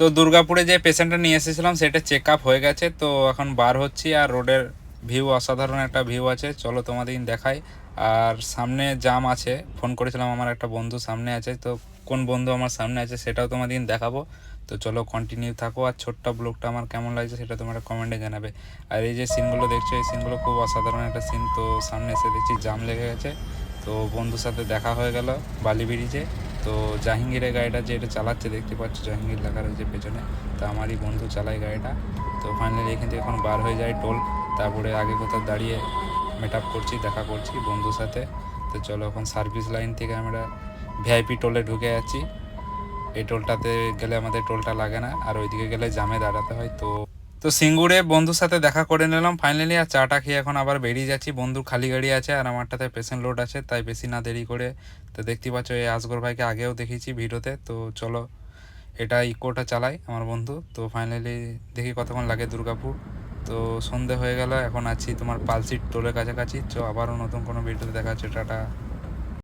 তো দুর্গাপুরে যে পেশেন্টটা নিয়ে এসেছিলাম সেটা চেক আপ হয়ে গেছে, তো এখন বার হচ্ছি। আর রোডের ভিউ অসাধারণ একটা ভিউ আছে, চলো তোমাদের দেখাই। আর সামনে জাম আছে, ফোন করেছিলাম আমার একটা বন্ধু সামনে আছে, তো কোন বন্ধু আমার সামনে আছে সেটাও তোমাদের দেখাবো। তো চলো কন্টিনিউ থাকো, আর ছোট্ট ব্লগটা আমার কেমন লাগছে সেটা তোমরা কমেন্টে জানাবে। আর এই যে সিনগুলো দেখছো, এই সিনগুলো খুব অসাধারণ একটা সিন। তো সামনে এসে দেখছি জাম লেগে গেছে, তো বন্ধুর সাথে দেখা হয়ে গেল বালি ব্রিজে। তো জাহাঙ্গীরের গাড়িটা যে এটা চালাচ্ছে দেখতে পাচ্ছ, জাহাঙ্গীর লেখা রয়েছে পেছনে, তো আমারই বন্ধু চালায় গাড়িটা। তো ফাইনালি এখান থেকে এখন বার হয়ে যায় টোল, তারপরে আগে কোথাও দাঁড়িয়ে মিট আপ করছি, দেখা করছি বন্ধুর সাথে। তো চলো এখন সার্ভিস লাইন থেকে আমরা ভিআইপি টোলে ঢুকে যাচ্ছি। এই টোলটাতে গেলে আমাদের টোলটা লাগে না, আর ওইদিকে গেলে জামে দাঁড়াতে হয়। তো তো সিঙ্গুরে বন্ধুর সাথে দেখা করে নিলাম ফাইনালি, আর চাটা খেয়ে এখন আবার বেরিয়ে যাচ্ছি। বন্ধুর খালি গাড়ি আছে আর আমারটাতে পেশেন্ট লোড আছে, তাই বেশি না দেরি করে। তো দেখতে পাচ্ছ এই আসগর ভাইকে আগেও দেখেছি ভিডিওতে। তো চলো এটা ইকোটা চালাই আমার বন্ধু। তো ফাইনালি দেখি কতক্ষণ লাগে দুর্গাপুর। তো সন্ধে হয়ে গেল, এখন আছি তোমার পালসিট টোলের কাছাকাছি। আবারও নতুন কোনো ভিডিওতে দেখা হচ্ছে, টাটা।